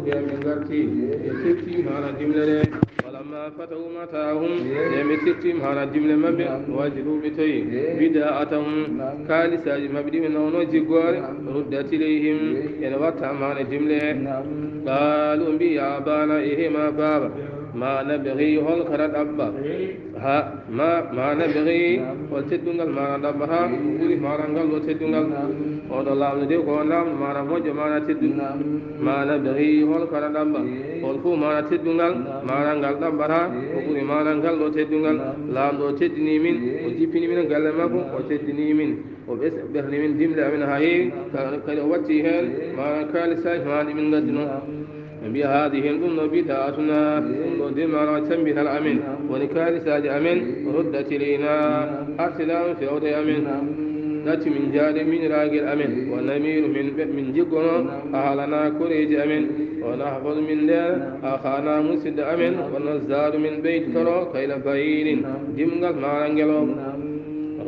من غرتي يسيتي هانا جملة فلما فتحوا متاعهم يمسيتي هانا جملة مبي وجدوا بتي بداءتهم كالسا مبدي من ونوجي قوار ردت إليهم ينواتها هانا جملة قالوا بي يا أبانا إهما بابا ما نبغي هل خرد أبا ها ما نبغي وتدنغل ما ندبها ولي ما رنغل وتدنغل ود الله ندي قولام ما رمج ما نتدن ما نبغي هل خرد أبا ولفو ما نتدنغل ما رنغل دبها ولي ما رنغل وتدنغل لا وتدني من وجيبني من قلمكم وتدني من وبس بهني من جملة من هاي كان وجهين ما كان ساج ما من قدنا بهذه الأمة بدعتنا ودمنا تنبه الأمن ونكال ساج أمن ردت إلينا أرسلام في أرض أمن نأتي من جاد من راجل أمن ونمير من جقنا أهلنا كريج أمن ونحفظ من دار أخانا مسد أمن ونزداد من بيت ترى كيل بعير جمغل مارنجلو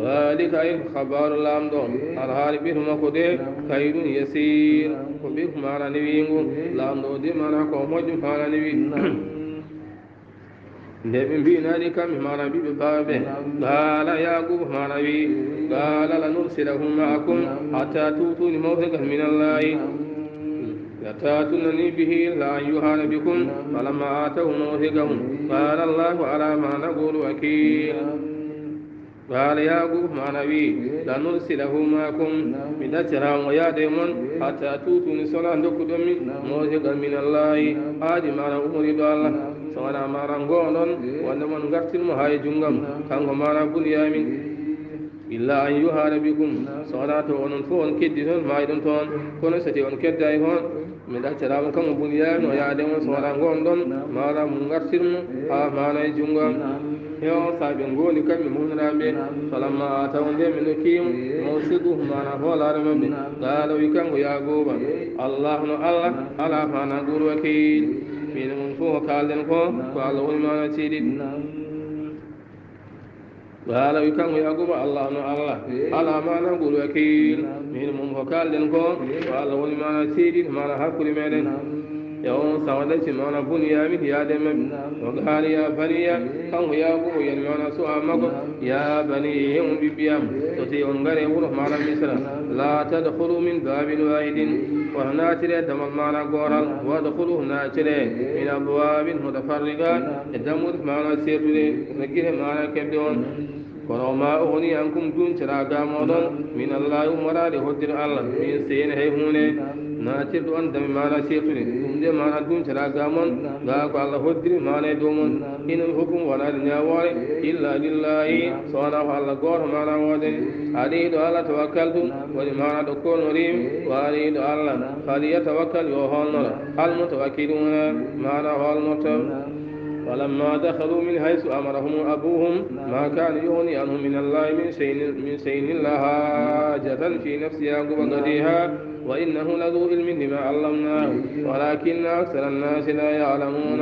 ذلك أي خبر لام دون الحال بهم خده خير يسير وبهم على نبيهم لام دون دي مانا كومج على نبي نبي بينا لك مانا بي بابه قال يعقوب مانا بي قال لنرسله معكم حتى توتون موثقا من الله لتاتونني به لا يهان بكم فلما آتوا موثقهم قال الله على ما نقول وكيل قال يعقوب مع نبي لنرسله معكم من أجرام ويا ديمون حتى توتوني صلاة دكتور موثقا من الله آدي مع أمور الله سوانا مع رنغونون وأنمون غرتل مهاي جنغم كانوا مع بنيامين إلا أن يهان بكم صلاة ونفون كدهن ما يدن تون كون ستيون كدهن من أجرام كم بنيامين ويا ديمون سوانا غوندون مع رنغرتل مهاي جنغم يوم سابين قولي كم من رامي فلما آتوا من كيم موسيقه ما نقول رمي قالوا يكن يعقوب الله على ما نقول وكيل من منفوه قالن قالوا ما نتيد قالوا يكن يعقوب الله على ما نقول وكيل من منفوه قالن قالوا ما نتيد ما نحكي مدن يوم سودت معنا بنيامين يا دم وقال يا بني كم يا أبو يلمنا سوء مكو يا بني هم ببيام تطيعون غير يقولوا معنا مصر لا تدخلوا من باب واحد وهنا ترى دم معنا قرال وادخلوا هنا ترى من أبواب متفرقة الدمود معنا سيرتلي نجيه معنا كبدون ولو ما أغني عنكم دون تراغا مودون من الله مراد هدر الله من سين هيهونه ناتر أن دم معنا سيرتلي دم معنا دون تراغا مون غاق الله هدر معنا دومون إن الحكم ولا دنياوي إلا لله سبحانه الله غور معنا ودن عليه الله توكلت ولمعنا دكون وريم وعليه الله فليتوكل يوهون المتوكلون معنا والمتوكل ولما دخلوا من حيث أمرهم أبوهم ما كان يغني عنهم من الله من شيء إلا حاجة في نفس يعقوب قضيها وإنه لذو علم لما علمناه ولكن أكثر الناس لا يعلمون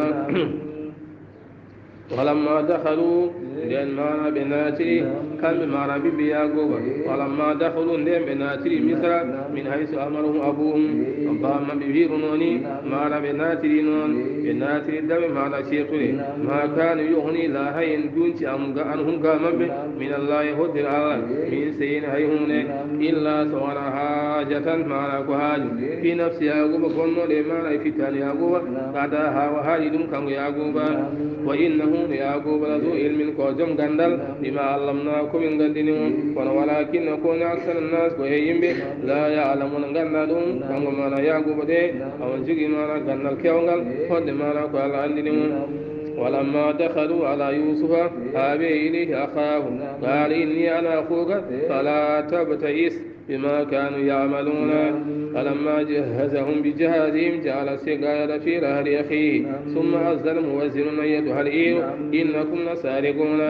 ولما دخلوا لأن معنا بناتري كان بمعنا ببي يعقوب ولما دخلوا لأن بناتري مصر من حيث أمرهم أبوهم وقام ببيرنوني معنا بناتري نون بناتري دم معنا شيطري ما كان يغني لا هين دونش عنهم قامب من الله هدر الله من سين هيهون إلا سوانا حاجة معنا كهاج في نفس يعقوب كنو لمعنا في تاني يعقوب قداها وهالدم كان يعقوب وإنه يعقوب لذو علم كوجم غندل لما علمناكم من غندنهم ولكن نكون أكثر الناس وهيم لا يعلمون غندلهم كما ما يعقوب ده أو جيجي ما غندل كيونغل خد ما قال عندهم ولما دخلوا على يوسف أبي إليه أخاه قال إني أنا أخوك فلا تبتئس بما كانوا يعملون فلما جهزهم بجهازهم جعل السقاية في رهن أخيه ثم أذن موزن أيتها العير إنكم لسارقون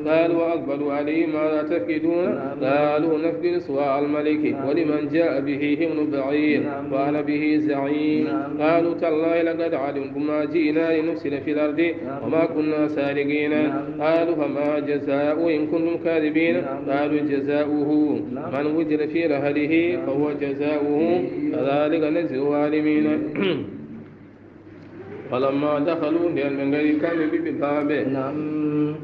قالوا وأقبلوا عليه ماذا تفقدون قالوا نفقد سواء الملك ولمن جاء به حمل بعير وأنا به زعيم قالوا تالله لقد علمتم ما جئنا لنفسد في الأرض وما كنا سارقين قالوا فما جزاء إن كنتم كاذبين قالوا جزاؤه من وجد في رهله فهو جزاؤه كذلك نجزي الظالمين فلما دخلوا من غير كان ببابه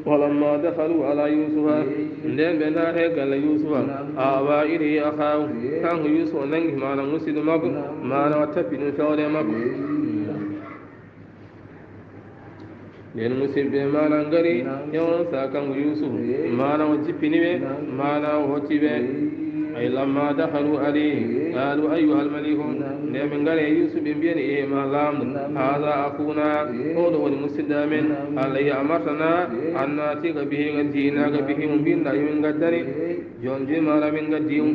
ولما دخلوا على يوسف ندين بنا هيك على يوسف آوى إليه أخاه كان يوسف ننجح معنا مسجد مكو معنا وتفين فوري مكو nen musibbe mana ngari yawan sakan yusuf mana wajipini be mana hotibe ay lamma dakhalu alayhi qalu ayyuha al-malik ne min ngari yusuf bin biyani e ma lam hadha akuna odo wal muslimin alay amartana anna tiga bihi gadina ga bihi mun bin da yin gadari jonje mara min gadium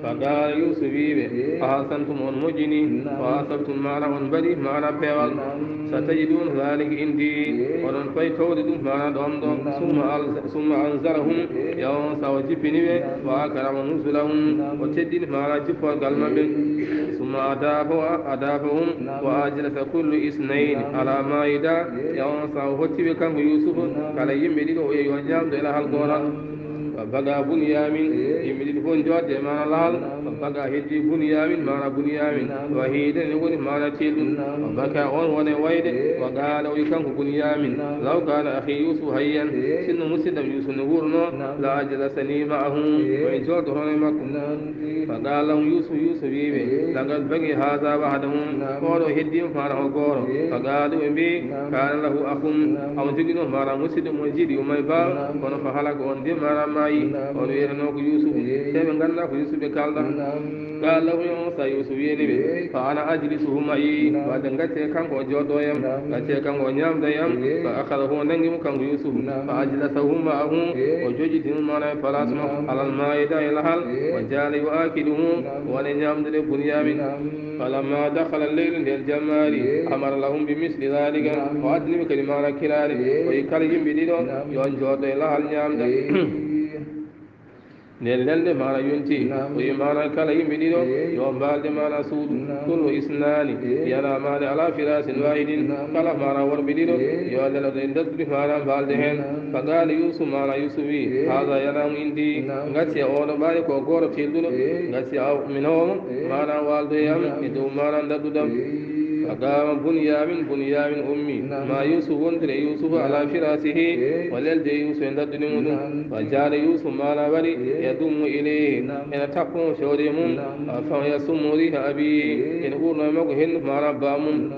فقال يوسف أحسنتم المجني وأصبتم معنا بدي معنا بيوال ستجدون ذلك عندي ولن فيتولدون معنا دوم ثم أنزلهم يوم سوجبني وأكرم نزلهم وتدين معنا جفر قلم ثم أدافهم وأجلس كل اثنين على مائدة يوم سوجب كان يوسف قال يمدد ويوجام إلى القرآن فبقى بنيامين يمدد فون جوات معنا لال فبقى هدي بنيامين معنا بنيامين وهيدا يقول معنا تيلون فبقى أون ويد وقال ويكان بنيامين لو كان أخي يوسف هيا سن مسلم يوسف نقولنا لا أجلسني معهم وإن جوات هنا معكم فقال لهم يوسف بيبي لقد بقي هذا بعدهم قالوا هدي معنا وقالوا فقالوا بي كان له أخ أو تجدون معنا مسلم وجد يوم يبال ونفحلق وندي معنا ماي ونويرنوك يوسف تبن غنى يوسف بكالدا قال له يوسف يوسف ينبي فأنا أجلسه معي ودنغتي كان وجودويم غتي كان ونيام ديام فأخذه ننجم كان يوسف فأجلسه معه وجوجد معنا فلاسمه على المائدة إلى هل وجعل يؤكله ونيام دي بنيامين فلما دخل الليل للجمال أمر لهم بمثل ذلك وأدني بكلمة كلال ويكلم بدينه ينجود إلى هل نيام نلل مانا ينتي ويمانا كلا يمدينو يوم بالد مانا سود كل إسنان ينا مانا على فراس واحد كلا مانا وربدينو يولل دندت مانا بالدهن فقال يوسف مانا يوسفي هذا ينام عندي غتي أول بالك وقور تيلدو غتي أو منهم مانا والدهم يدو مانا نددم فقام بنيامين أمي ما يوسف وندر يوسف على فراسه وللد يوسف عند الدنيا فجعل يوسف مالا بري يدوم إليه إن تقوم شوريمون فيسم ريح أبي إن أورنا مقهن مالا بامون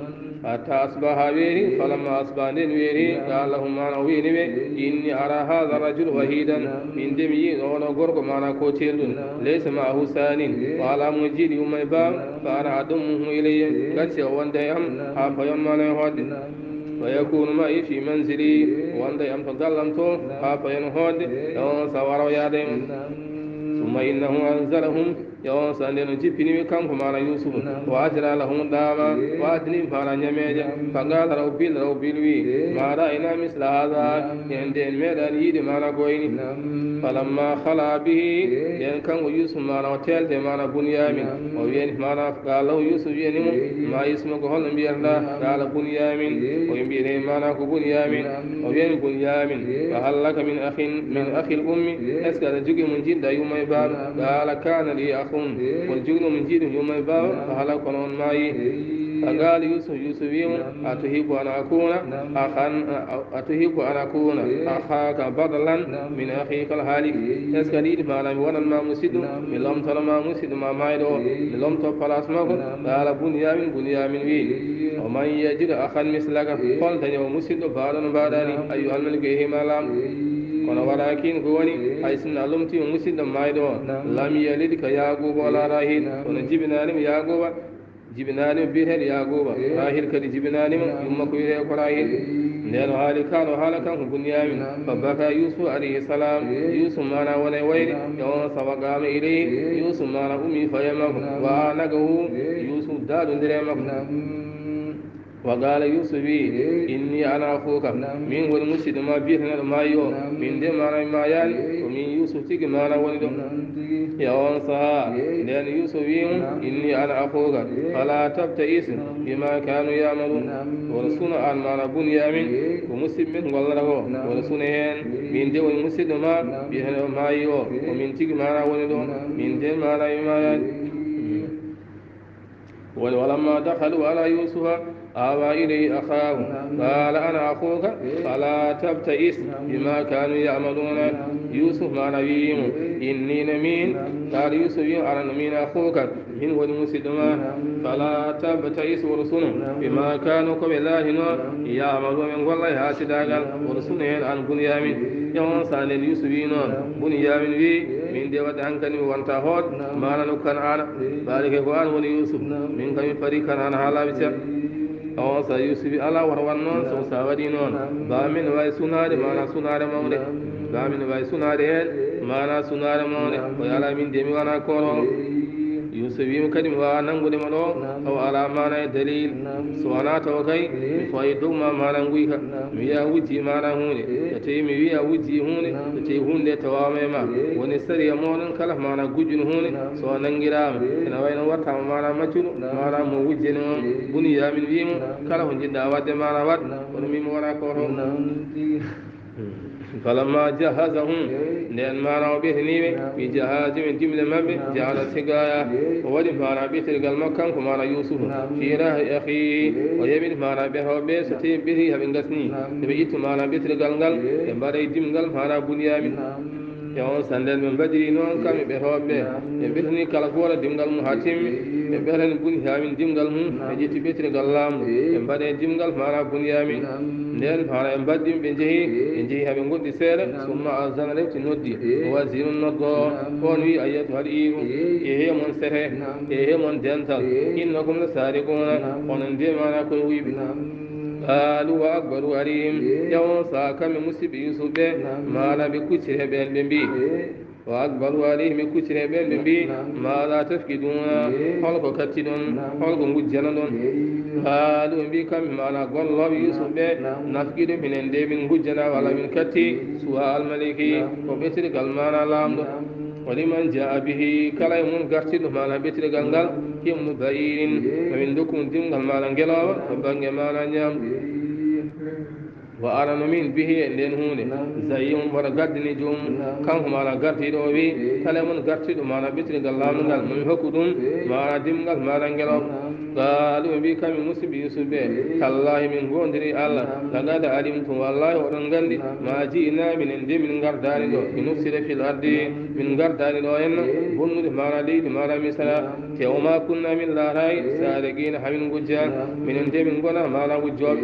حتى أصبح به فلما أصبح نويري قال لهم معنا ويني إني أرى هذا الرجل وحيدا من دمي وأنا غرق معنا كوتيل ليس معه سان وعلى مجيد يوم يبام فأنا أدمه إلي قد سيوان ديام حافظ يوم معنا يهود ويكون معي في منزلي وان ديام تظلمته حافظ ينهود يوم سوار ويادم ثم إنه أنزلهم يوم سندن جبني كم كمان يوسف وأجرى لهم داما وأدني فانا نميجا فقال ربي ما رأينا مثل هذا يندين ميدان يد مانا قويني فلما خلا به ين كان يوسف مانا وتيل مانا بنيامين وين مانا قال له يوسف ينمو ما اسمه هل بيرلا قال بنيامين وين بيري مانا بنيامين وين بنيامين فهل لك من أخ الأم أسكت جوجي من جد يوم يبال قال كان لي أخ والجن من جد يوم يبال فهل كنون معي فقال يوسف يوم أتحب أن أكون أخاك بدلا من أخيك الهالك يسكنيد ما لم يوانا ما مسد من لم تر ما مسد ما مايدو من لم تفعل اسمك قال بنيامين وي ومن يجد أخا مثلك قلت يوم مسد بعدني أيها الملك إهما لام kono walakin ko woni hay sin alumti musidɗo mayɗo lam yalid ka yaquba wala rahil kono jibinanimo yaquba jibinanimo biyeteɗo yaquba rahil kadi jibinanimo yumma ko wiyete ko rahil nden haali kano haala kanko bunyamin fabaka yusuf alayhi salam yusuf mana wona wayri on sawagama ilayhi yusuf mana umi fayamako wa anagahu yusuf daɗodiremako وقال يوسف إني أنا أخوك من هو المسجد ما بيتنا ما يو من دم أنا ما يعني ومن يوسف تيجي ما أنا ولده يا أنصها لأن يوسف إني أنا أخوك فلا تبتئس بما كانوا يعملون ورسولنا عن ما أنا بنيامين ومسلم من والله ورسولنا من دم المسجد ما بيتنا ما يو ومن تيجي ما أنا ولده من دم أنا ما يعني ولما دخلوا على يوسف آوى إليه أخاه قال أنا أخوك فلا تبتئس بما كانوا يعملون يوسف ما نبيهم إني نمين قال يوسف أنا نمين أخوك من والمسلمة فلا تبتئس ورسونه بما كانوا بالله يعملون من والله هاتداغا ورسونه عن بنيامين يوم سان يوسف بنيامين في من ديوات عنكني وانتا هود ما نكن أنا بارك قوان ولي يوسف من كم فريقا عن حالا بيتا أو سا يوسف على وروان سو ساودي نون بامن واي سنار ما سنار مولى بامن واي سنار ما سنار مولى ويالا من ديمي وانا كورو يوسف يمكن وانغودي مالو أو على ما دليل سوانا توكاي فايدو ما نغويكا ميا وجي ما نهوني تي ميا وجي هوني تي هونde tawamema woni sari monon kala mana gujun huni so nangirama ina wayno warta mana maccuno mana mo wujjene on buni yamin wiimo kala ho jinda wadde mana wad wono mimo wona ko to فلما جهزهم لأن ما رأوا به نيمة بجهاز من جملة مبه جعل سقايا ووجب ما رأى بيت المكان كما رأى يوسف في راه أخيه ويبن ما رأى به وبه ستيب به هبن قسني تبيت ما رأى بيت القلقل ينبار يدم قل ما رأى بنيامين يوم سندل من بدري نون كم بهوبه يبرني كالقولا دمغال محاتم يبرن بنيامين دمغال يجي بيت القلام ينبار دمغال ما رأى بنيامين nden fara en baddim ɓe jeehi haɓe goɗɗi seeɗa summa azana lewti noddi wasinu noddo on wi ayyatu hal iru e hemon sete e hemon dental innakum la sariquna onon nde mana koye wuyɓe قالوا وأكبروا عليهم يوم ساكم مسيب يوسف ما لا بكتر بين بي وأكبروا عليهم كتر بين بي ما لا تفقدون خلق كتدون خلق مجنون قالوا بكم ما لا قال الله يوسف نفقد من عند من مجنا ولا من كتي سواء الملك وبتر قلمان لامد ولمن جاء به كلا يوم قرتد ما لا بتر قلقل يوم بعير ومن دكم دم ما لا نجلاو فبنج ما لا نيام وأنا من به لين هون زيهم ورقد نجوم كم ما لا قرتد أبي كلا يوم قرتد ما لا بتر قلام قال من هكذا ما لا دم قال ما لا نجلاو قالوا بكم مسيب يوسف كالله من غندري الله لقد علمت والله ورنغندي ما جئنا من عند من غردان نفسد في الأرض من غردان إن بنود ما ليد ما مثلا وما كنا من لا راي سارقين حمين غجال من عند من غنا ما لا وجوب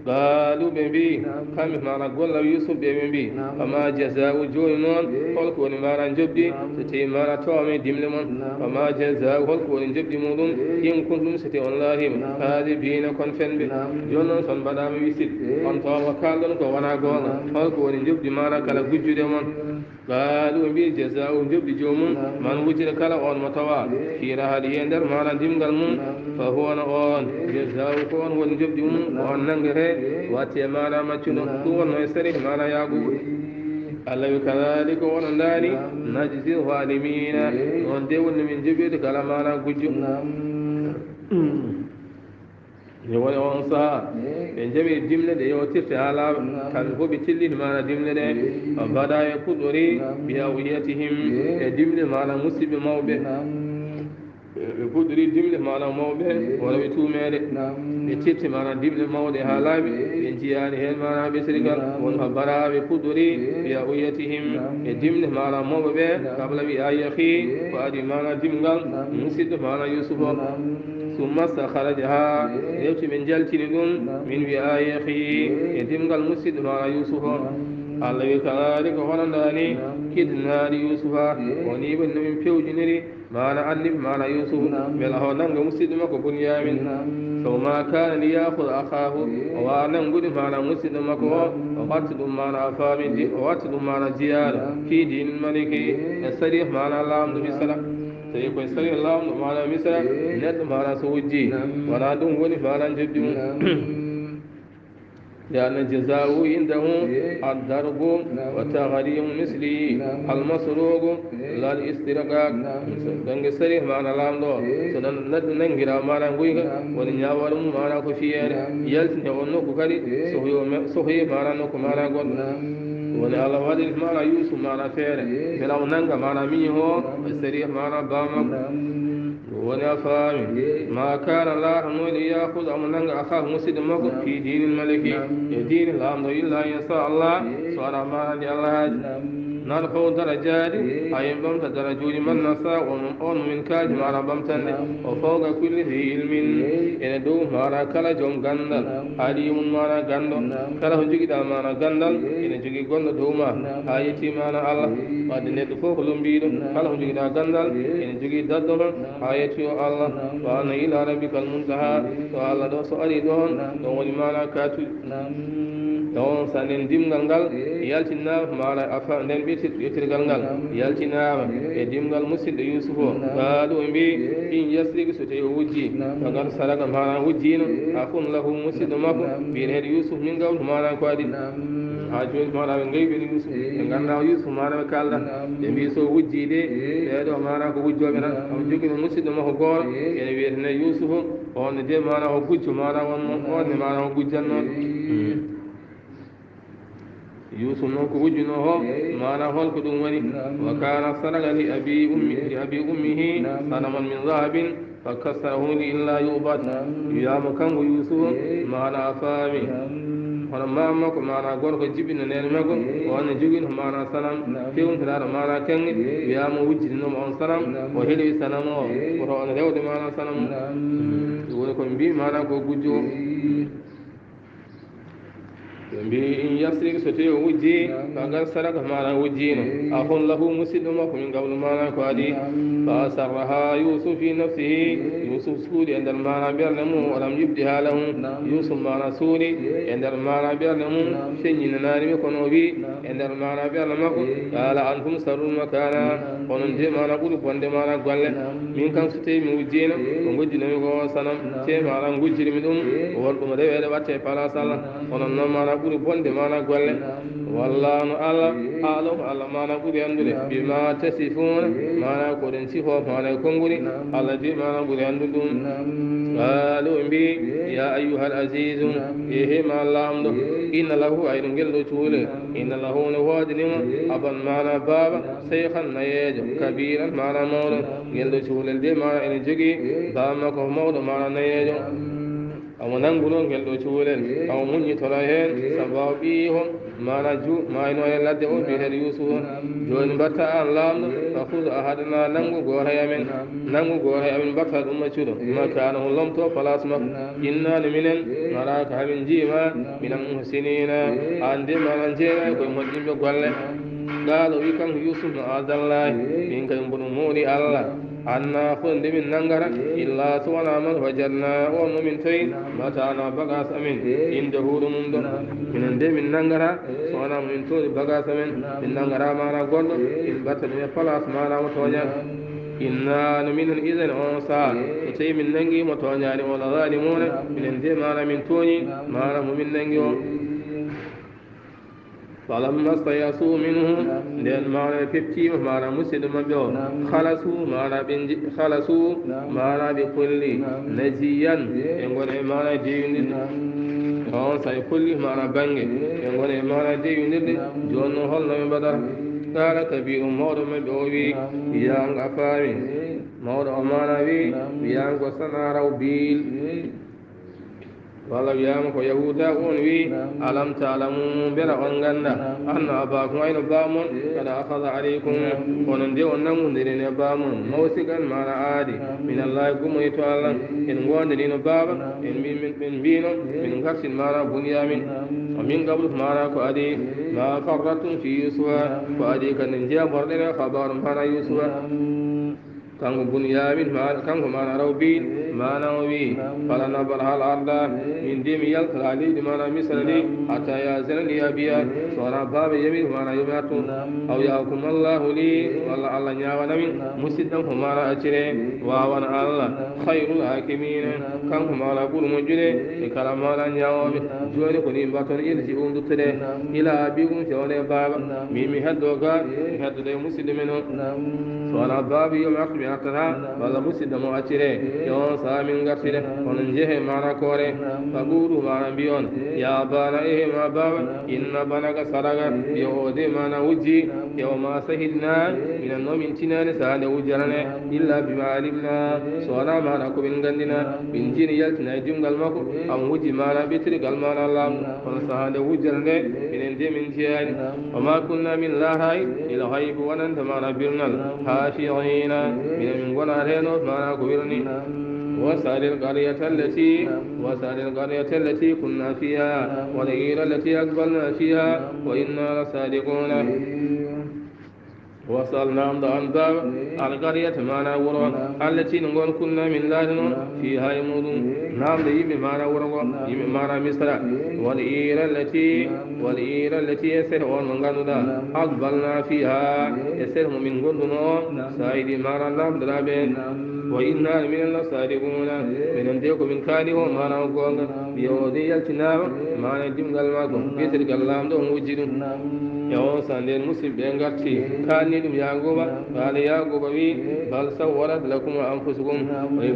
قالوا بنبي كم ما نقول يوسف بنبي فما جزاء جونون قل كون ما نجبدي ستي ما نتوامي دملمون فما جزاء قل كون جبدي مودون إن كنتم ستي والله هذه بين كونفن بي جونون سن بدام ويسيد أنت وكالون كوانا قول قل كون جبدي ما نكلا جدمون قالوا بي جزاء جبدي جومون من وجد كلا أون متوا في رهالي يندر ما ندم قلمون فهو نقول جزاء كون ونجبدي مون ننجره واتي مالا مچنو تو نيسري مالا يعقوب الله كذلك وننداني نجزي الظالمين وندون من جبيت كلا مالا غجو يقول أنصار من جميع الجملة دي وترت على كالفو بتلين مالا جملة دي وبدا يقدري بهويتهم الجملة مالا مسلم موبه يقدري الجملة مالا موبه ولو يتومي يتيت مانا دبل مولى هالابي ينجيان هل مانا بسرقل والخبراء بقدري بأويتهم الدمل مانا موبه قبل بآي أخي وأدي مانا دمغل مسد مانا يوسف ثم استخرجها يوتي من جلتين من بآي أخي دمغل مسد مانا يوسف الله كذلك وننداني كدنا ليوسف ونيبن من فوجنري مانا ألف مانا يوسف بلاه ننغ مسد مكو بنيامين فما كان ليأخذ أخاه وأنا نقول معنا مسلم مكوا وقتل معنا فامد وقتل معنا زيار في دين الملك السريح معنا اللهم بسلام سيكون السريح اللهم معنا بسلام ند معنا سوجي ولا دون معنا جد لأن الجزاء عنده الضرب وتغريم مثلي المسروق لا الاسترقاق دنگ سريح معنا لامدو سدن ننغرا معنا غويغا ونياورم معنا كفير يلتني ونوكو كالي سوهي معنا نوكو معنا غون وني الله وادي معنا يوسف معنا فير بلاو ننغا معنا ميهو سريح معنا باما ونفامي ما كان الله ليأخذ أمنا أخاه مسلم في دين الملك دين الأمر إلا أن يسأل الله سؤال ما الله نرفع درجات أي بمت درجات من نساء ومن من كاج ما ربمتن وفوق كل ذي علم إن دو ما كلا جم غندل عليم ما غندل كلا هنجي دا ما غندل إن جي غند دوما آيتي ما الله ودني فوق لمبيد كلا هنجي دا غندل إن جي ددل آيتي الله وأنا إلى ربك المنتهى وعلى دو سؤالي دون دون ما كاتو دون سنين دم غنغال يالتنا ما أفا ندم يترغل يالتنا دم غال مسجد يوسف قالوا إنبي إن يسرق ستي وجي فقال سرق ما وجين أكون له مسجد مكو بين يوسف من قول ما قادي hajjol mara ɓe ngayi ɓen yusuf ɓe ganduɗa yusuf mara ɓe kalda ɓe mbi so wujjide ɓeɗo mana ko wujjoɓe tan omo jogui no musidɗo makko goto ene wiyetene yusuf onne de mana o gujjo mana onne mana o gujjannoɗo yusuf noon ko wujjuno ho mana holko ɗum woni wa kana sadaga li abi ummihi sanaman min zahabin fakasarahu li illa yubat wiyama kanko yusuf mana a faami hono mamma ko mana gorko jibino nene maggo wonno joguino mana sanam fewntiraɗo mana kanŋe wiyama wujjidinoma on sanam o heelowi sanam o woto on rewde mana sanam woni koɓe mbi mana ko gujjo ɓe mbi in yasrik so tawi o wujji fagal sadaka mana wujjino ahon lahu musidɗo makko min gablu mana ko adi fa sarraha yusuf fi nafsihi yusuf suuɗi e nder mana ɓerde mum walam yubdiha lahu yusuf mana suuɗi e nder mana ɓerde mum feññinananimi kono wi e nder mana ɓerde makko qala antum sarru makana onon de mana ɓuuri bonde mana golle min kam so tawi mi wujjino ko gujjinomi ko sanam te mana gujjirimi ɗum won ɗum rewede watte place Allah onon noon mana ɓuuri bonde mana golle wallahu no Allah aalo ko Allah mana ɓuuri andude bima tasifuna mana koɗen sifo mana e konnguli Allah de mana ɓuuri andude ɗum qalu mbi ya ayyuhal azizu ehe ma lamɗo inna lahu ayɗo gelɗo cuule inna lahu no woodinimo aban mana baba seyhan nayejo kabiran mana mawɗo gelɗo cuulel de mana ene jogui bamma ko mawɗo mana nayejo amo nangu noon gelɗo cuulel amo muññitoro heen sabu aw ɓii hon mana mayno e ladde o mbiyeten yusuf on joni mbatta an laamɗo fa hud ahadana nangu goto e amen nangu goto e amen mbatta ɗum maccuɗo makano ho lomto place makko innani minen naraka hamin jiima minan muhsinina an de mana jeeya koye moƴƴinɓe golle قال ويكم يوسف عبد الله إن كان بنموني الله أنا خن من نعرة إلا سوانا من وجدنا ومن تين متانا بغاس أمين إن جهود من دم من نعرة سوانا من تون بغاس أمين من نعرة ما نقول إن بتر من فلاس ما نمتوجا إنا من الإذن أنصار وتي من نعي متوجا ولا ظالمون من دم ما من توني ما من نعي فلما استيأسوا منه لأن معنى كبتي معنى مسلم بيو خلصوا معنى بكل نجيا يقول معنى ديون هون ساي كل معنى بانج يقول معنى ديون جون هل من بدر قال كبير مور مبيوي يان أفاري مور أمانة بي يان قصنا روبيل wala wiyama ko yahuda on wi alam ta'lamu bera on ganda anna abakum ayno bamon kada akhadha alaykum onon de on namudiri ne bamon mawsigan mana aadi min allah gumoy to allah en gonde ni no baba en min bino min garsin mana bunyamin o min gablu mana ko adi ma farratun fi yuswa ko adi kan jiya borde khabar mana yuswa kanko bunyamin kanko mana rawbin mana wi fala nabar hal arda min dimi yalkala leydi mana misra ni hatta yazanani abiya sowona baba yami mana yumatu aw yakum allahu li walla allah ñawanami musidɗam ko mana accire wawana allah hayrul hakimina kanko mana ɓuuri moƴƴude e kala mana ñawoɓe joni ko ni mbatton ilsi umduttude ila abigum sewone baba mimi heddo ga mi heddude musidɗo men o sowona baba yomi artuɓe artata walla musidɗo mo accire yo sa min gartide onon jeehe mana koore faqulu mana mbi on ya bana ma baba inna banaka saraga yo ode mana wujji yo ma sahilna minan nomin tinani sahande wujjarane illa bima alimna so wona mana komin gandina min jini yaltina e dimgal makko am wujji mana ɓettirgal mana laamu kono sahande wujjarande minen de min jeyani wama kunna min lahay ila haybu wonanta mana birnal hafiina minen min gona reno mana ko wirni وسأل القرية التي كنا فيها والعير التي أقبلنا فيها وإنا لصادقون وصلنا أنباب القرية معنا ورا التي نقول كنا من لادن فيها يمود نام يم معنا ورا يم معنا مصر والعير التي يسر من غنودا أقبلنا فيها يسر من غندنا سايد معنا نام درابين وإنا من الصادقون من عندكم من كانوا معنا وقونا يودي يلتنا معنا دم قلبكم بيتر قلام دون وجد يوم سندين مسلم بينغرتي كان يدم يعقوب قال يعقوب بل سولت لكم أنفسكم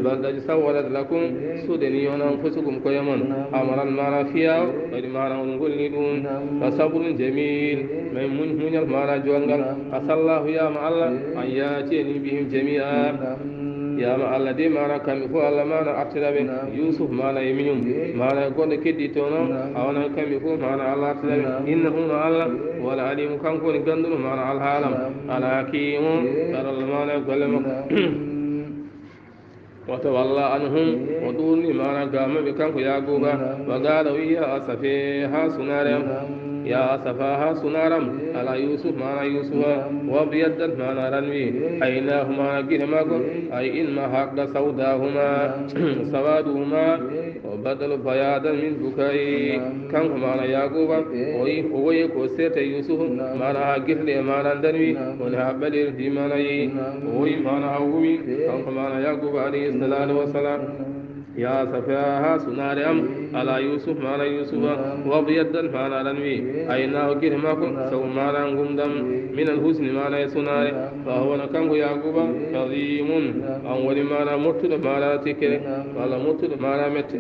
بل سولت لكم سودنيون أنفسكم كيمن أمرا معنا فيها ومعنا نقول لكم فصبر جميل من المعنى جوانغال أسأل الله يا مع الله أن يأتيني بهم جميعا يا ما الله دي معنا كم يفعل الله معنا أتلابين يوسف معنا يمينهم معنا يقول كدي تونا أونا كم يفعل معنا الله أتلابين إنه الله ولا عليم كم كون يقندون معنا على العالم على حكيم ترى الله معنا يقول وتولى عنهم ودوني معنا قام بكم يعقوب وقالوا يا أسفيها سنارم يا أسفاها سنارم على يوسف معنا يوسف وبيدت معنا رنوي أيناهما جرمكم أي إنما حق سوادهما وبدل بيادا من بكاي كم معنا يعقوب ويكو سيت يوسف معنا جهل معنا دنوي ونهبل في معنا وي معنا أومي كم معنا يعقوب عليه الصلاة والسلام يا سفاها سنارم على يوسف معنا يوسف وبيدا معنا رنوي أيناه كرمكم سو معنا غمدم من الحسن معنا سنار فهو نكم يعقوب عظيم أول معنا مطل معنا تكر ولا مطل معنا مت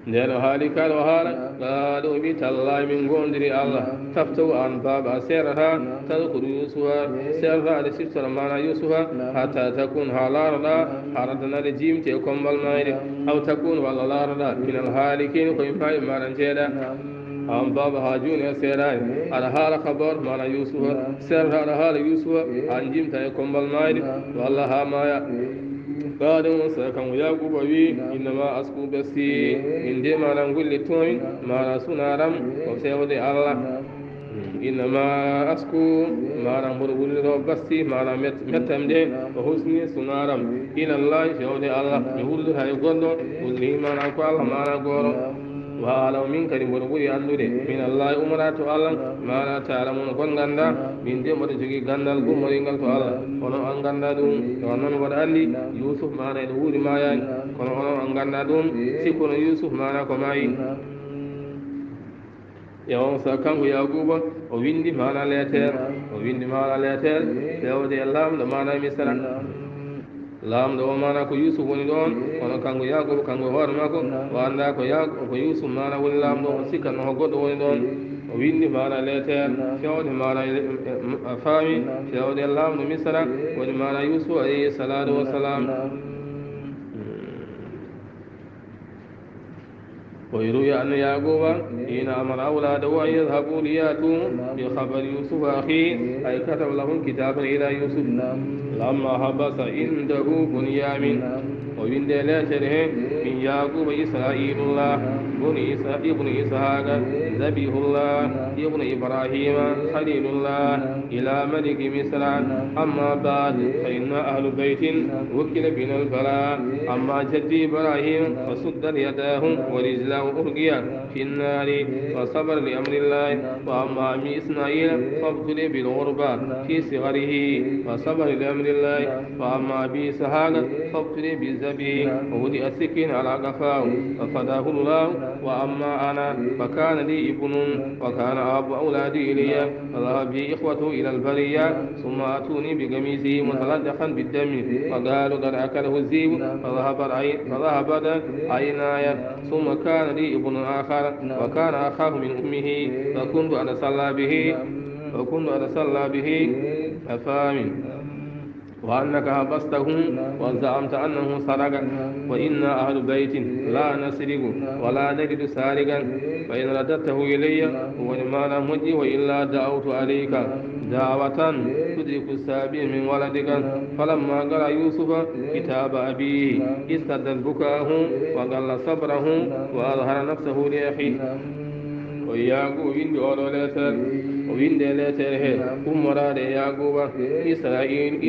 nden haali kala o haala qaalu wi tallahi min gondiri allah taftaw an baba serata tadkuru yusufa sertade siftora mana yusufa hatta takun ha laaraɗa haradanade jimte e kombal mayde aw takun walla laaraɗa min alhaalikin koye fawi maɗa jeeɗa an baba ha joni a seeɗani aɗa haala kabar mana yusufa serta aɗa haala yusufa ha jimta e kombal mayde walla ha maya قالوا سكن يعقوب وي إنما أسكو بسي إن دي ما نقول لتوين ما رسولنا وسيودي الله إنما أسكو ما نقول بسي ما نمتم دي وحسني سنارم إلى الله سيودي الله يقول هاي قدو قل ما نقول ما نقول وعلى منك لمرغوي أندودي من الله أمرات الله ما لا تعلمون كون غندا من دي مرجوي غندال غو مرينغال تو الله kono an ganda ɗum to non waɗa andi yusuf mana ene wuuri mayani kono onon an ganda ɗum sikkono yusuf mana ko mayi yawon sa kanko yaguba o windi mana lettere fewde e lamɗo mana misra lamɗo o mana ko yusuf woni ɗon kono kanko yaguba kanko hoore makko o anda ko yusuf mana woni lamɗo o sikkanno ko goɗɗo woni ɗon o windi mana lettere fewde mana faami fewde e lamɗo misra woni mana yusuf alayhi salatu wassalam ويروي أن يعقوب حين أمر أولاده أن يذهبوا ليأتوا بخبر يوسف أخيه أي كتب لهم كتابا إلى يوسف لما حبس عنده بنيامين وبين دلاتره من يعقوب إسرائيل الله ابن إسحاق ذبيح الله ابن إبراهيم خليل الله إلى ملك مصر أما بعد فإن أهل بيت وكل بنا البلاء أما جدي إبراهيم فسد يداه ورجلاه ألقيا في النار وصبر لأمر الله وأما عمي إسماعيل فابتلي بالغربة في صغره وصبر لأمر الله وأما أبي إسحاق فابتلي بالذبح به ووضع السكين على قفاه ففداه الله. وأما أنا فكان لي ابن وكان أب أولادي إلي فذهب به إخوته إلى البرية ثم أتوني بقميصه متلدخا بالدم فقالوا قد أكله الذئب فذهبت عيناي. ثم كان لي ابن آخر وكان أخاه من أمه فكنت أتسلى به أفهم وأنك حبسته وزعمت أنه سرق. وإنا أهل بيت لا نسرق ولا نجد سارقا فإن رددته إلي ولما لم وجه وإلا دعوت عليك دعوة تدرك السابع من ولدك. فلما قرأ يوسف كتاب أبيه استدل بكاه وقل صبره وأظهر نفسه لأخيه. ويعقوب ويند أولولاتا ويند لاتره أمرا يعقوب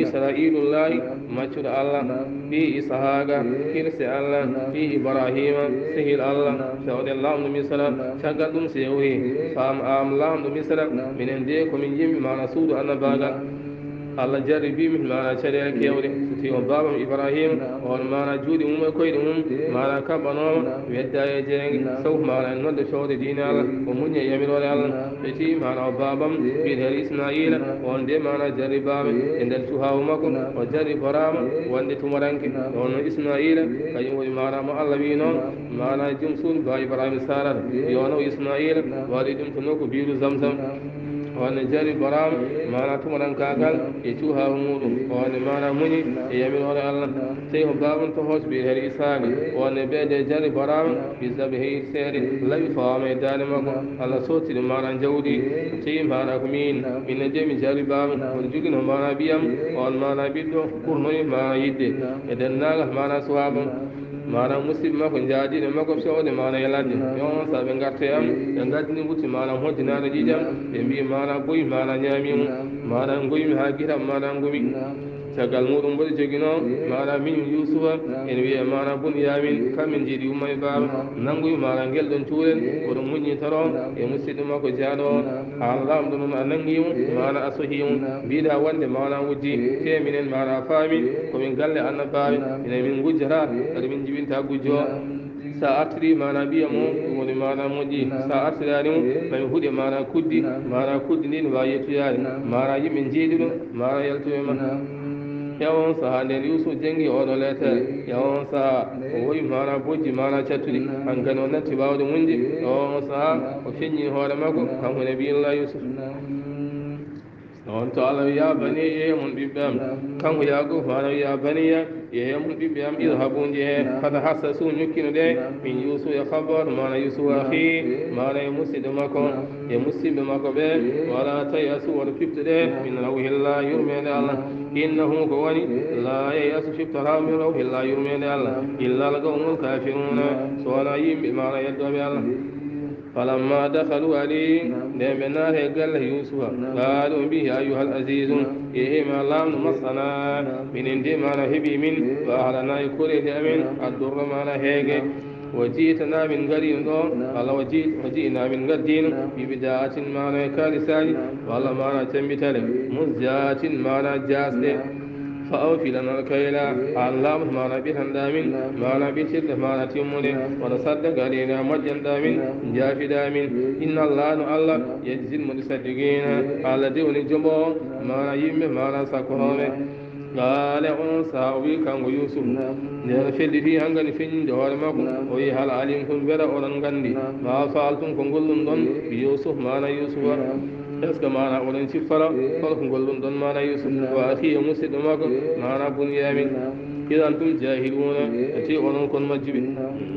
إسرائيل الله مجد الله في إسحاق كرس الله في إبراهيم سهل الله سعود الله من مصر شغل سيوه فام الله من مصر من عندك ومن يم ما نسود أنا باغا الله جربي من ما نشري كيوري ستيون بابا إبراهيم وما نجود كويد ما نكبنا ويدا يجري سوف ما نود شود دين الله ومن يميل ولا الله فتي ما نبابا بير إسماعيل وندي ما نجري بابا عند الشهاو مكم وجري برام وندي تمرانك وند إسماعيل كيوم ما نما الله بينو ما نجمسون با إبراهيم سارة يونو إسماعيل والدهم تنوك بير زمزم وأن جاري برام ما نتمنى كاكل يشوها همودم وأن ما نمني يمين ولا الله سيهم بابن تهوس بهر إسحاق وأن بيد جاري برام بسبه سير لا يفهم دانمكم الله صوت ما نجودي سيهم ما نكمين من جميع جاري بام ونجوكن ما نبيام وأن ما نبيدو كرنوي ما يدي يدنا ما نسواب mana musib mako jaadine mako sewde mana yalade yon sabe ngarte am e gadni wuti mana hoddinaade jijam be mbi mana boy mana nyaami mana ngoymi ha gitam mana ngomi sagal mudum bodi jogino mana min yusufa en wiye mana bunyamin kamin jidi umay baba nanguy mana ngel don tuulen odo munyi taro e musiddo mako jaado Allah dum nangi mana asohiyum bida wande mana wujji teminen mana faami ko min galle annabaabe ina min gujjara kadi min jibinta gujjo sa artiri mana biya mo woni mana moji sa artirani mo may hude mana kuddi ni wa yetuyare mana yimin jeedido mana yaltuyema yawon saha nden yusuf jengi oɗo letere yawon saha o woyi mana bojji mana cattuɗi han kadi o natti wawde munde yawon saha o feññi hoore makko kanko nabiyullah yusuf on to Allah ya bani yemun ɓiɓɓe am kanko yaqub mana ya baniya yemun ɓiɓɓe am idhabuji he kada hassasu ñokkino ɗe min yusuf e khabar mana yusuf ahi mana e musidɗo makko e musidɓe makko ɓe wala tayasu woto fiftuɗe min rawhillah yurmede Allah innahu ko woni la yayasu fiftata min rawhillah yurmede Allah illa alqawmul kafiruna so wona yimɓe mana yeddoɓe Allah فلما دخلوا عليه دم بنار قال يوسف قالوا به أيها العزيز إيما لام مصنا من عندي ما نهبي من وأهلنا يكون من الدر ما نهيج وجئتنا من قرين قال وجئنا من قدين ببداءة ما نكارساي والله ما نتنبتل مزجاة ما نجاس فأوفي لنا الكيل علام ما نبي هندامين ما نبي شد ما نتيمون ونصدق علينا مجن دامين جافي دامين إن الله الله يجزي المتصدقين على دون جمو ما نيم ما نسكهم قال أنسى ويكان يوسف نفل في هنغني فين جوار مكو وي هل عليكم بلا أورنغندي ما فعلتم كنقولون دون يوسف ما يوسف est-ce que mana oɗon ciffara holko gollum ɗon mana yusuf wa akhiya musidɗo makko mana bunyamin idan tum jahiluna ati onon kon majjiɓe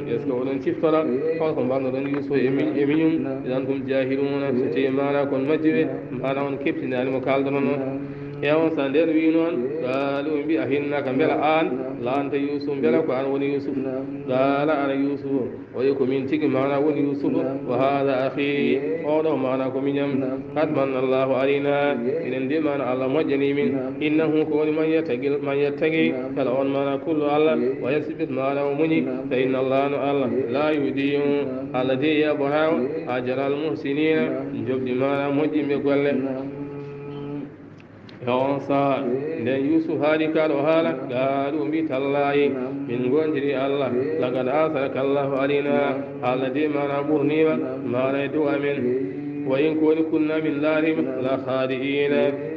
est ce que oɗon ciffara holko mbannoɗon yusuf e miñum idan tum jahiluna so tawi mana kon majjiɓe mana on keptinani mo kaldono noon yawon sa nden wi noon qaalu mbi a hinnaka beela an laanta yusuf beela ko an woni yusuf qaala ana yusuf oyi ko min tigi mana woni yusuf wa hada akhi oɗo mana ko miñam qad manna allahu alayna minen ndi mana allah moƴƴani min innahu ko woni man yettagi kala on mana kullu allah wa yasbit mana o muñi fa inna allah no allah la yudiyu allah de yaɓota ajral muhsinina jobdi mana moƴƴimɓe golle yawan sa nden yusuf haali kaɗo haala qaalu mbi tallahi min gondiri allah lagad asaraka allahu alina allah de mana ɓurnima mana e dow amen وإن كنا من لارم لا خادئين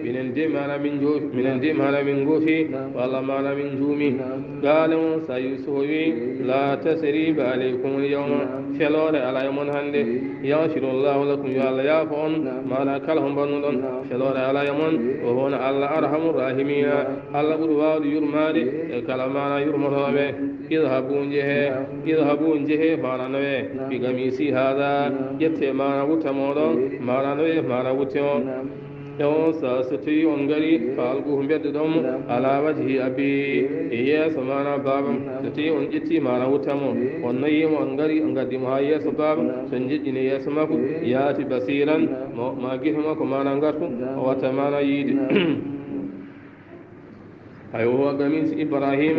من اندمنا من غوفي والله معنا من جومي قالوا سيسوي لا تسريب عليكم اليوم فلور على يوم هند يغفر الله لكم يا الله يعفون ما لا كلهم بنون فلور على يوم وهو الله أرحم الراحمين الله قد يرماد كلامنا يرمد اذهبوا جه معنا نوي بقميصي هذا يتي معنا وتمودون mara noye mara wutio yawon sa su ti ongari falguhun bedda don ala wajhi abi yeso mana babam su ti on iti mara wutamo wannan yi mo ongari ongadi mo yeso babam sun jiji ne yeso maku ya ti basiran ma gihma ko mana ngatu wata mana yidi أيوه قميص إبراهيم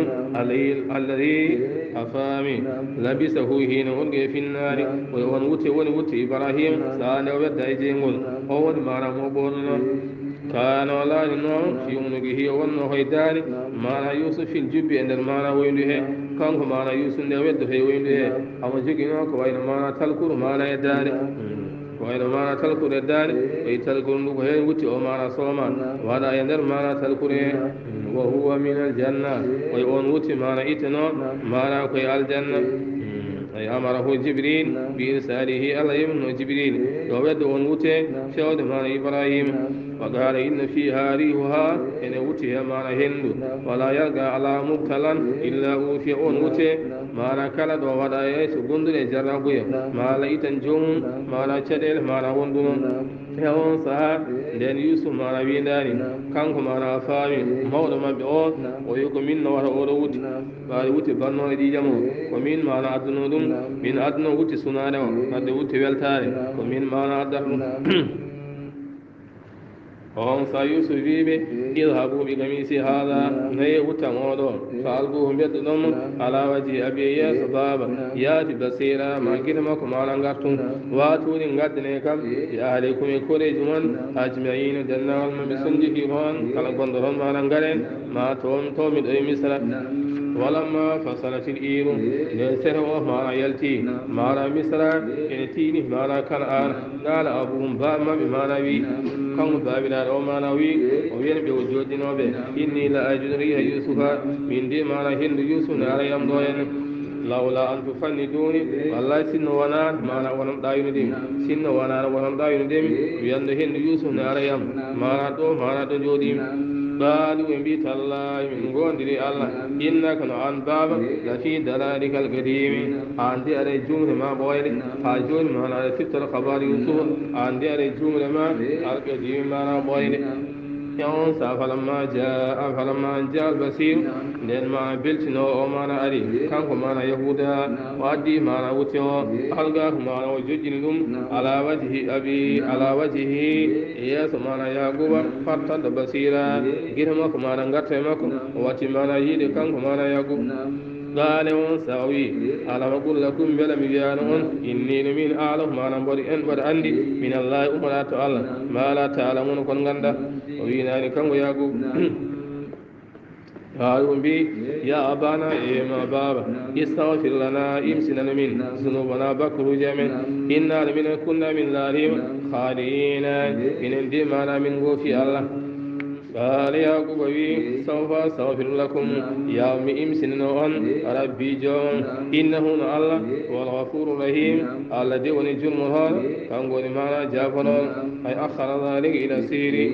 الذي أفامي لبسه حين ألقي في النار ونوت إبراهيم سأل وبدأ يجيمون أول ما رمضان كان ولا نوم في عنقه والنهيدان ما يوسف في الجب عند المعنى وينده كان ما يوسف نود في وينده أما جينا كوين ما تلكر ما يدار وإن ما تلكر الدار أي تلكر نقول وتي أو ما صوما وهذا يندر ما تلكر وهو من الجنة ويقول وتي ما إتنا ما كوي الجنة أي أمره جبريل بإرساله الله يمن جبريل يود وتي شهد ما إبراهيم وقال إن فيها ريحها إن وتي ما هند ولا يلقى على مبتلا إلا وفي وتي ما كلا دو ودا يسو غندل جرابوي ما لا يتنجم ما لا تشدل ما لا وندون yawon sa den yusuf mana windani kanko mana faami mawɗo maɓɓe o wi ko min no wata oɗo wuti ɓaade wuti bannoɗe ɗijamo ko min mana adduno ɗum min adduno wuti sunade o adde wuti weltare ko min mana addata ɗum on sa yusuf wiɓe idhabu bi gamisi hada naye wutan oɗo fa albuhu beddo ɗon ala waji abi yeeso baba yaati basira ma guite makko mana gartum watuɗi gaddane kam ya aleykum e koreji mon ajmaina dennawal maɓe sonjiki on kala gonɗo toon mana garen ma tomiɗo e misra ولما فصلت الإير لسره ما يلتي ما مصر إنتيني ما كنعان قال أبوهم بما بما نبي كم بابنا أو ما نبي وين بوجود نبي إني لا أجد ريح يوسف من دي ما هند يوسف على يوم دوين لولا أن تفندوني والله سن ونان ما ونم داين ديم سن ونان ونم داين ديم وين هند يوسف على يوم ما نتو جوديم قالوا إن بيت الله من غندر الله إنك عن باب لفي دلالك القديم عندي أري جمل ما بويل حاجون ما على ستر خبر يوسف عندي أري جمل ما القديم ما بويل يونسا فلما جاء البصير لأن ما بلتنا وما أري كان ما يهودا وأدي ما وتيو ألقاه ما وجدهم على وجهه ياس ما يعقوب فرتد بصيرا غيرما ما نغتمكم واتي ما يد كان ما يعقوب قال ساوي على ما أقول لكم بلا مبيانون إني من أعلم ما نبري أن عندي من الله أمرات الله ما لا تعلمون كن غندا ويناني كان يعقوب قالوا بي يا أبانا إما بابا استغفر لنا إمسنا من ذنوبنا بكر جميع إنا لمن كنا من لاريم خالين من اندمانا من غوفي الله قال يعقوب سوف أستغفر لكم يوم إمسنا ربي جون إنه الله والغفور الرحيم الذي ونجم هذا كان قول معنا جافرون أي أخر ذلك إلى سيري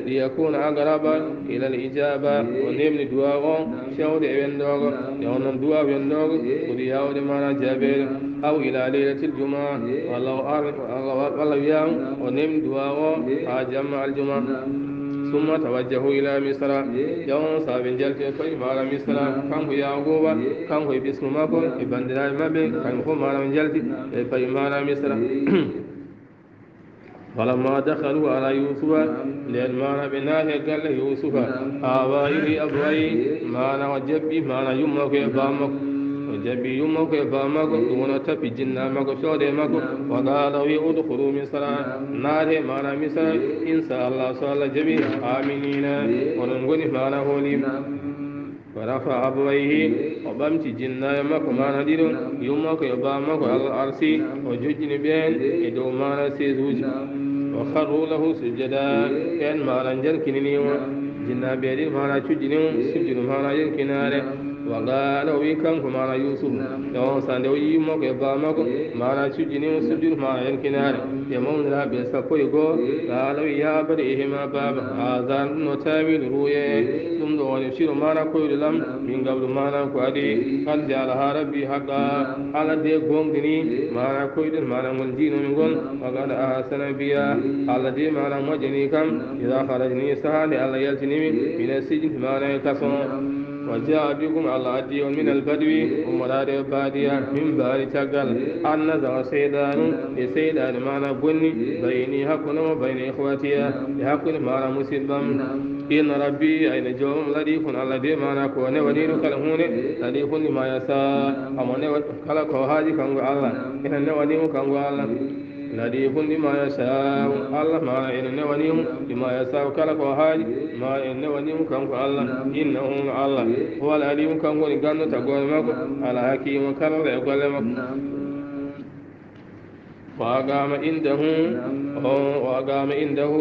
ليكون أقرب إلى الإجابة ونمن دعاء شاود ابن دوغ يوم دعاء ابن دوغ ودياود معنا جابر أو إلى ليلة الجمعة والله يوم ونمن دعاء جمع الجمعة ثم توجهوا إلى مصر يوم صاب جلت في مال مصر كان هو يعقوب كان هو باسم ماكو بندنا مبين كان هو مال جلت في مال مصر فلما دخلوا على يوسف لأن ما بناه قال يوسف آوائه أبوي ما نوجب ما يملك بامك وجبي يمك فامك دون تبي جنا مك شود مك وقالوا يدخلوا مصر نار معنا مصر إن شاء الله صلى جبي آمنين ونقول معنا هولي ورفع أبويه وبمت جنا مك معنا ديرو يمك فامك على الأرض وججن بين يدو معنا سيزوج وخروا له سجدا كان معنا جركني جنا بيدي معنا تجني سجن معنا يركناره وقال ويكم معنا يوسف يوم سندوي مك يبامك معنا تجني سجن معنا يركناره يمون لا بيسكو يقو قال يا بريه ما باب هذا نتاويل رؤيا ثم دون يشير معنا كل لم من قبل معنا قادي قد جعلها ربي حقا على دي غونغني معنا كل معنا من دين من غون وقال أحسن بيا على دي معنا مجني كم إذا خرجني سهل على يلتني من السجن معنا كسون وجاء بكم على عدي من البدو ومراد باديا من بار تقل أن نزغ سيدان لسيدان معنا بني بيني حقنا وبين إخواتي حقنا معنا مسلم إن ربي أين جوم لديكم على دي معنا كون ودير كلهون لديكم لما يساء أمون كلا كوهاجي كنغ الله إن وديم كنغ الله لديكم لما يشاء الله ما إن ونيم لما يشاء كلا كوهاج ما إن ونيم كم الله إنه الله هو العليم كم ونقول تقول مك على حكيم كلا يقول مك وأقام عنده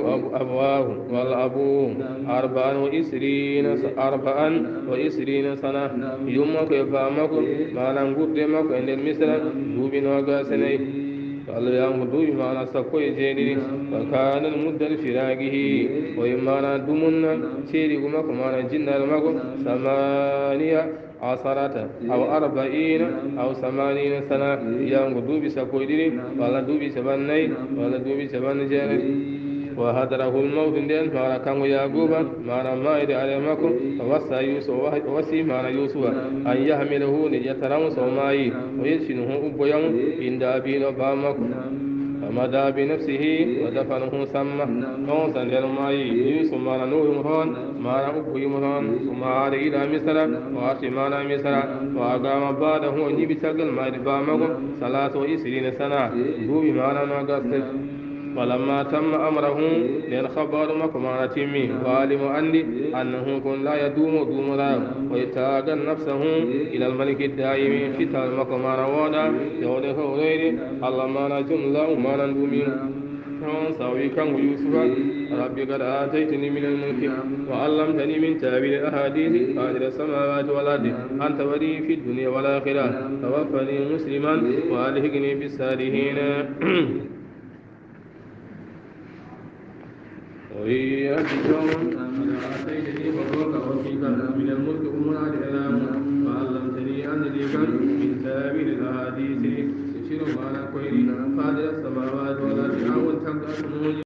أبواه والأبوه 24 سنة يومك يفهمك ما نقول دمك عند المثل دوبين وقاسني قال يا مدوي ما نسقي جيني فكان المدة فراقه وإما ندمنا سيري مك ما نجنا مك 18 أو 40 أو 80 سنة يا مدوي سقيدني ولا دوبي سبني ولا دوبي سبن جيني وهدره الموت دين ما كان يعقوب ما ما يد عليكم ووصى يوسف وصي ما يوسف أن يحمله ليترم سوماي ويدفنه أبويا عند أبي بامك فمدى بنفسه ودفنه سمه نوسا للماي يوسف ما نوه مهان ما أبوي مهان ثم عاد إلى مصر وأتي معنا مصر وأقام بعده ونبي تقل ما يد بامك 23 سنة بوي معنا ناقصت فلما تم أمره للخبر مكما تمي وعلم أنه كن لا يدوم لا ويتاقى نفسه إلى الملك الدائم في مكما روانا يوله غيره الله ما نجم له ما ندومين سوي كان يوسف ربي قد آتيتني من الملك وعلمتني من تأويل الأحاديث فاطر السماوات والأرض أنت ولي في الدنيا والآخرة توفني مسلما وألحقني بالصالحين وهي أتجاوز على آتيتني فضلك وفيك من الملك أمرا لإله وعلمتني أن لك من تأويل الأحاديث تشير على كل قادر السماوات والأرض أول تبدأ